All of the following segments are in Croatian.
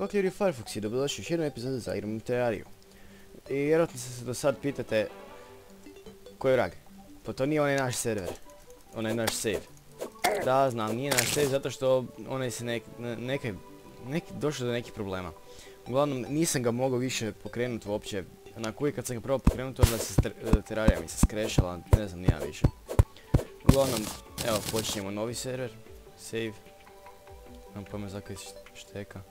Pokljeri Firefox i dobrodošli u još jednu epizodu za igramo Terrariju. I vjerojatno se do sad pitate koji je vrag. Pa to nije onaj naš server, onaj naš save. Da, znam, nije naš save zato što onaj se došlo do nekih problema. Uglavnom, nisam ga mogao više pokrenuti uopće. Onako uvijek kad sam ga probao pokrenuti, onda se Terrarija mi se skrešala, ne znam, nija više. Uglavnom, evo, počinjemo novi server, save. Nemam pojma zakaj šteka.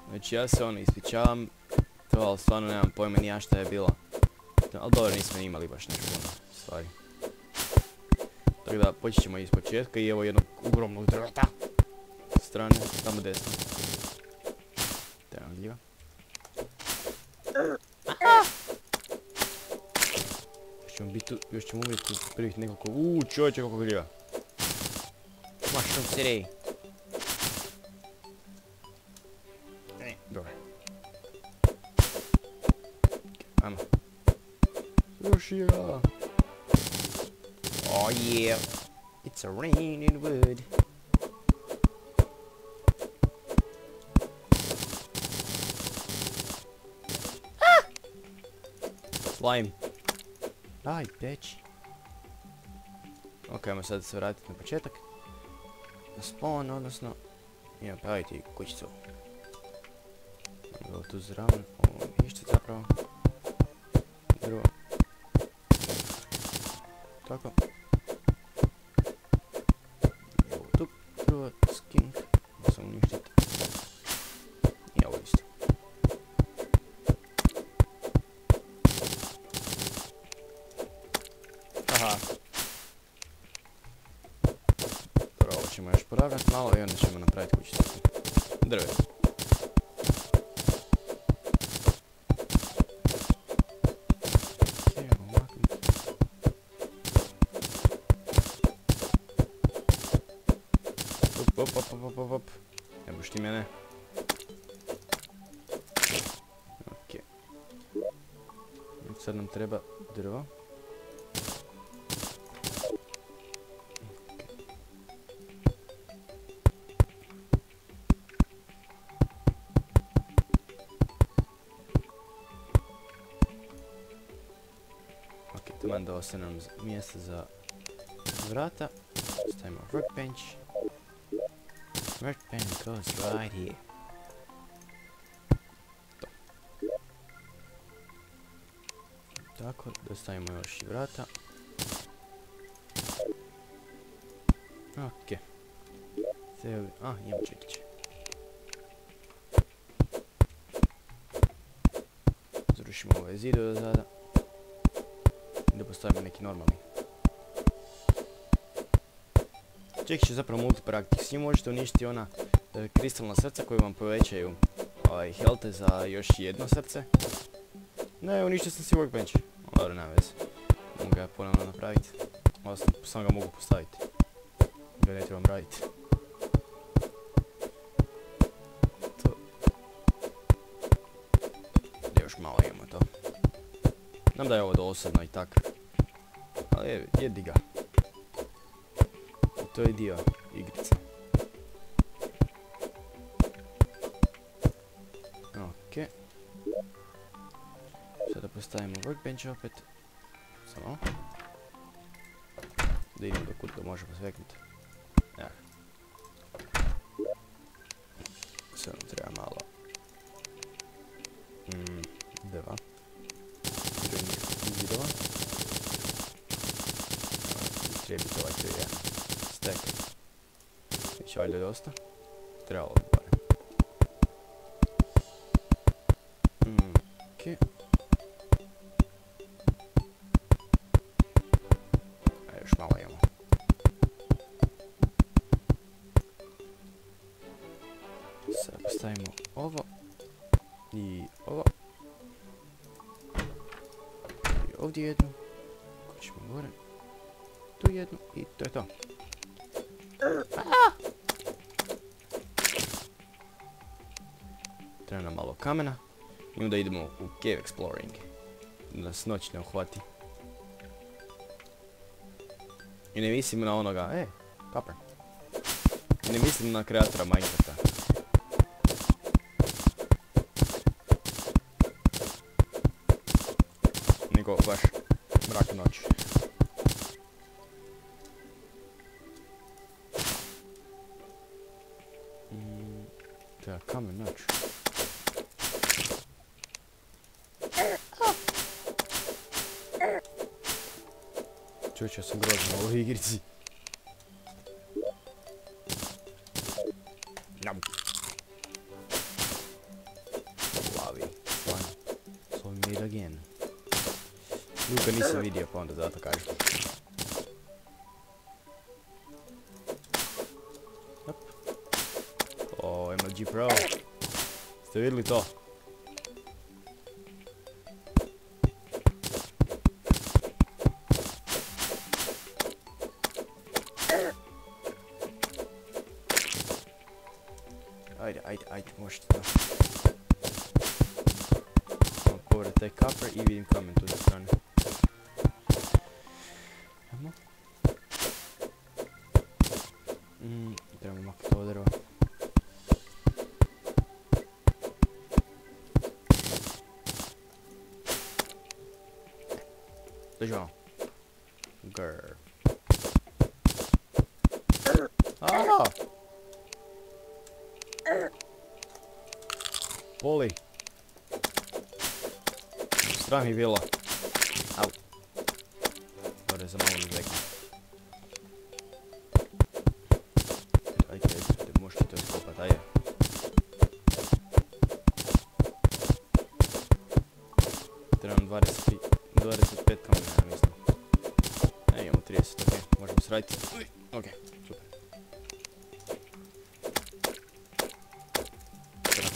Znači ja se ispričavam, to ali stvarno nemam pojma ni ja šta je bilo. Ali dobro, nismo imali baš nešto puno stvari. Tako da počet ćemo iz početka i evo jednog ogromnog drveta sa strane, tamo desno. Trebam gljiva. Još ćemo uvijek u prvih nekoliko... čovječe koliko gljiva. Mushroom City. Dobro. Ajmo. Sluši ga. Oh yeah. It's a raining wood. Slime. Aj, peći. Ok, ajmo sad se vratiti na početak. Na spawn, odnosno... I napraviti kućicu. Evo tu zravno, ovo ništa zapravo. Drvo. Tako. Evo tu drvo, skink. Da sam uništiti. I ovo isto. Aha. Dobro, ovo ćemo još poravnati malo i onda ćemo napraviti kućicu. Drve. Op. Ne buš ti mene. Ok. Sad nam treba drvo. Ok, taman da ostane nam mjesto za vrata. Stavimo workbench. Workbench goes right here. To. Tako, da stavimo još i vrata. Ok. Imamo čekiće. Zrušimo ovaj zid do zada. I da postavimo neki normalni. Čekić je zapravo multipraktik, s njim možete uništiti ona kristalna srca koja vam povećaju helte za još jedno srce. Ne, uništio sam si workbench. Dobro, nema veze. Mogu ga ponovno napraviti. Samo ga mogu postaviti. Ga ne trebam raditi. To. Još malo imamo to. Znam da je ovo dosadno i tak. Ali jedi ga. To je dio igrice. Ok. Sada postavimo workbench opet. Samo. Da idemo dokud ga možemo sveknuti. Ja. Sad nam treba malo drva. Zidova. Treba biti ovaj to je stack. Biće valjda dosta. Trebalo bi barem. Ok. A još malo imamo. Sada postavimo ovo. I ovo. I ovdje jednu. Kočimo gore. Tu jednu i to je to. Treba nam malo kamena i onda idemo u cave exploring. Da nas noć ne uhvati. I ne mislim na onoga, kapar. I ne mislim na kreatora Minecrafta. Nego baš mrak noć. Da, kamen noć. Čuće, sam grozno u ovoj igrici. Nam. Lavi. Fine. So we meet again. Luka nisam vidio, pa onda zato kažem. Hop. O, MLG Pro. Ste vidjeli to? Ajde, možete to. Povrat taj kapar i vidim kamen tu za strane. Ajmo. Trebamo maknuti ovo drvo. Dođi malo. Grrr. Aaaa! Boli. Strah mi bilo. Au. Dobre, za malo mi zekne. Ajde, možete to iskopat, ajde. Trebam 25 kamena, ja mislim. Imamo 30, ok, možemo se raditi. Ok, super.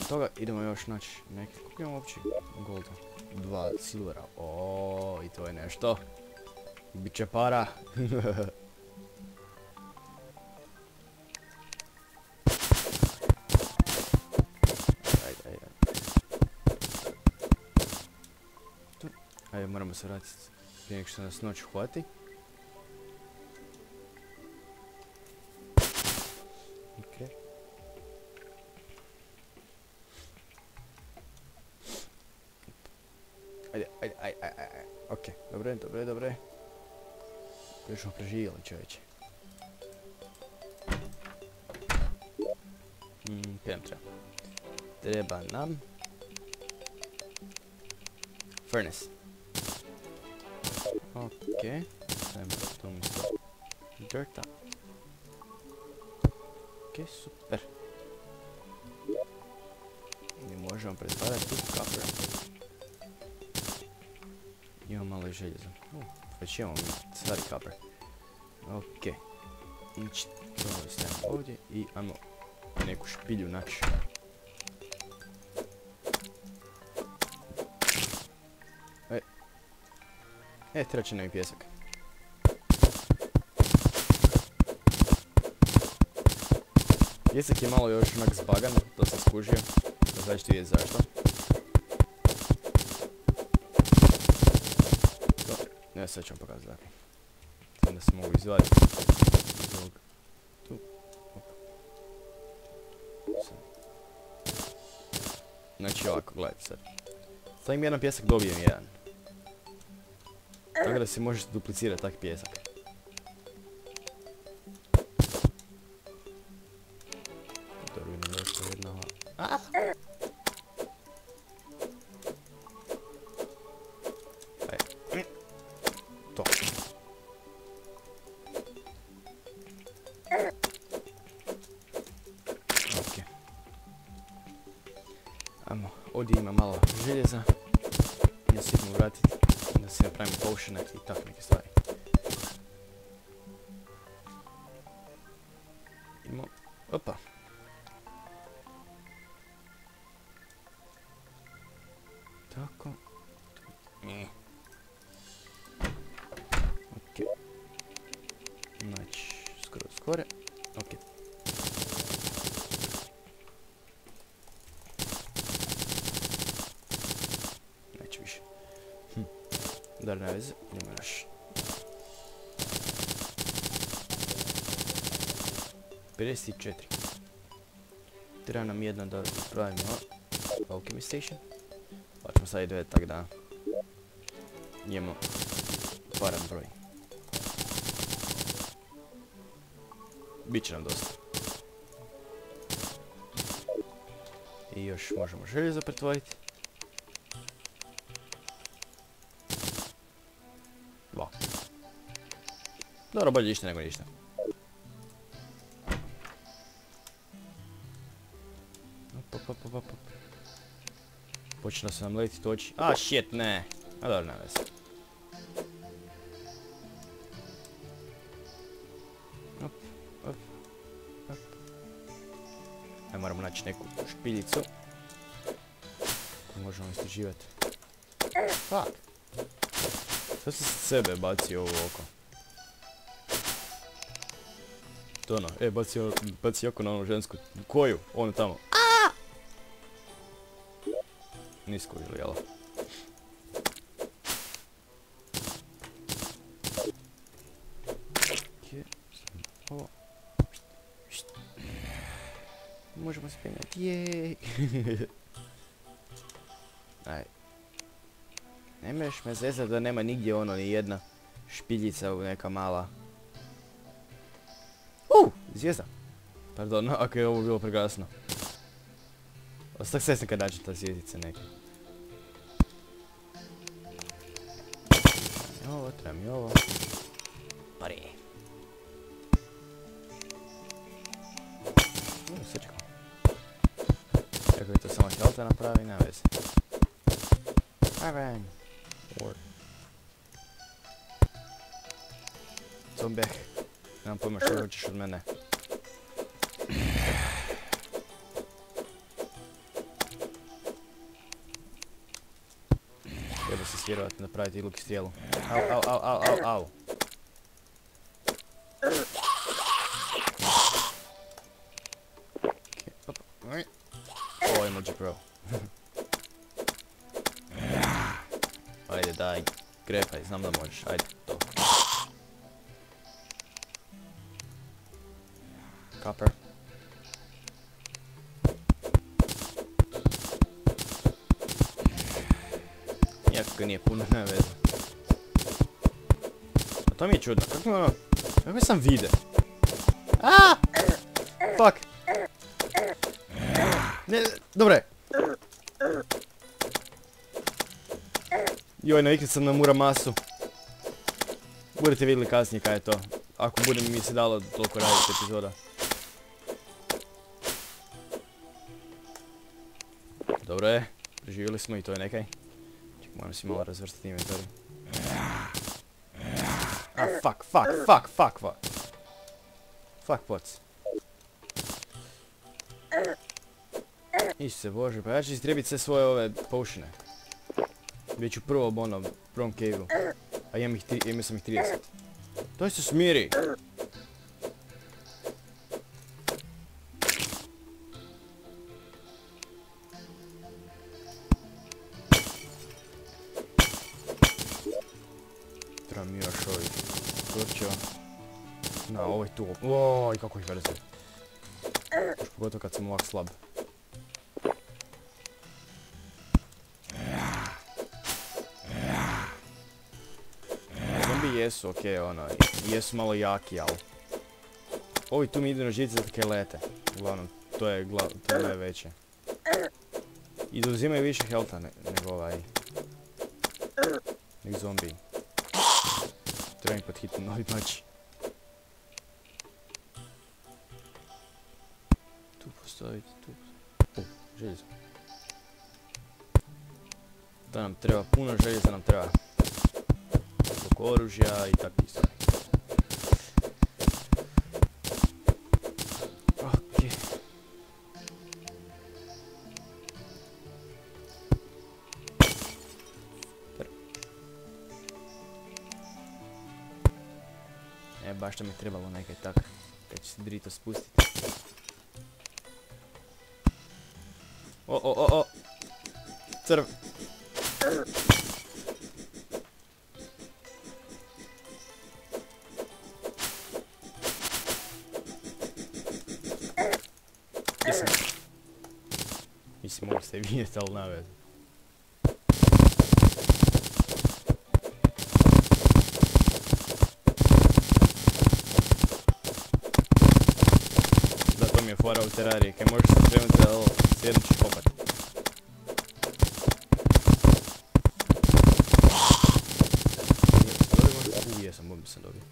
Toga idemo još naći neke, koliko imamo uopće golda? 2 silvera, ooo, i to je nešto. Biće para. Ajde, moramo se vratiti prije nego što nas noć hvati. Ok. Ajde. Ok, dobre. Još smo preživjeli, čovječe. Kaj nam treba? Treba nam... Furnace. Ok, stavimo to umjesto dirta. Ok, super. I možemo pretvarati u kapra. Imamo malo i željeza. Već imamo mi stvari kapar. Ok. Znači, to stavimo ovdje i ajmo neku špilju naći. Treba će nam i pjesak. Pjesak je malo još onak zbagan, to sam skužio. Da znači ti vidjeti zašto. Ne, sad ću vam pokazati. Onda se mogu izvaditi iz ovog tu. Znači ovako, gledajte sad. Stavim jedan pjesak, dobijem jedan. Tako da si možeš duplicirati tak pjesak. Dobro, vidim da je to jedna ova. To. Ok. Ajmo, ovdje ima malo željeza. Ja se idemo vratiti da se napravimo potione i tako neke stvari. Idemo, opa. Tako. Ok. Znači, skoro. Ok. Neće više. Dar ne veze, idemo još. 54. Treba nam jedno da pravimo Alchemy Station. Pa ćemo sad i dve, tak da imamo paran broj. Biće nam dosta. I još možemo željezo pretvoriti. 2. Dobro, bolje ništa nego ništa. Op. Počelo se nam letiti oči. A, shit, ne. A dobro, nema veze. Op. Ajde, moramo naći neku špiljicu koju možemo istraživati. Fuck. Sad sam sebe bacio ovo oko. To ono, baci oko na onu žensku. Koju? Onu tamo. Nisko ili jelo. Ovo. Možemo se penjati, jej. Aj. Nemoješ me zezati da nema nigdje ono ni jedna špiljica u neka mala. Zvijezda. Pardon, ako je ovo bilo preglasno. Ostak sesna kad nađe ta zvijezdica neka. Ovo, treba mi ovo. Pari. Srčko. Kako bi to samo helta napravi, nema veze. Bang. Zombe. Nemam pojma što hoćeš od mene. Treba se svjerovati napraviti luk i strijelu. Au. Ovo je Moji Pro. Ajde daj, grepaj, znam da možeš, ajde to. Copper. Iako ga nije puno, nema veze. A to mi je čudno, kako mi ono, kako sam vide? Aaaa! Fuck! Ne, dobre! Joj, naviknut sam na Muramasu. Budete vidjeli kasnije kaj je to. Ako bude mi se dalo toliko raditi epizoda. Dobro je, preživjeli smo i to je nekaj. Čekaj, moram si malo razvrstiti inventori. Fuck. Fuck pots. Isuse Bože, pa ja ću istrijebiti sve svoje ove potione. Već u prvom cave-u. A imao sam ih 30. Daj se smiri! Treba mi još ovih torčeva. Na, ovo je tu. Oj, kako ih verzim. Još pogotovo kad sam ovak slab. Jesu okej, ono, jesu malo jaki, ali... Ovi tu mi idu na žice zato kaj lete. Uglavnom, to je najveće. I da uzimaju više healtha nego nego zombiji. Treba mi pod hitno novi mač. Tu postaviti, tu... željezo. Da nam treba, puno željeza nam treba. Oružja i takvih stvari. Okej. Baš da mi trebalo nekaj tak. Kad će se drito spustiti. O. Crv. Mislim, mogu se i vidjeti, ali navez. Zato mi je fora u terarije, kaj možeš se krenuti da s jednom ćeš kopati. Jesam, bombi sam dobio.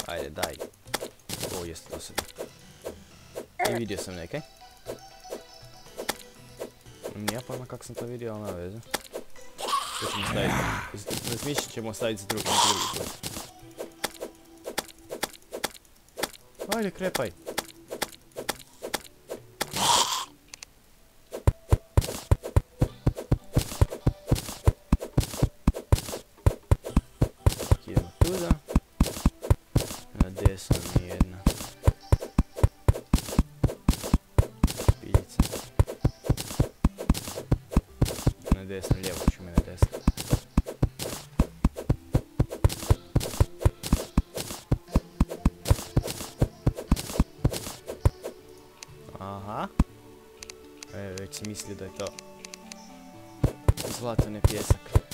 Ajde, daj. Ovo jeste dosadno. I vidio sam neke. Nije pojma kako sam to vidio, ali nema veze. To ćemo staviti. Razmišljat ćemo staviti za neki drugi put. Ajde, krepaj. Idemo tuda. Na desno mi jedna špiljica. Na desno, lijevo ću mi na desno. Aha. Evo, već si mislio da je to zlato, ne pjesak.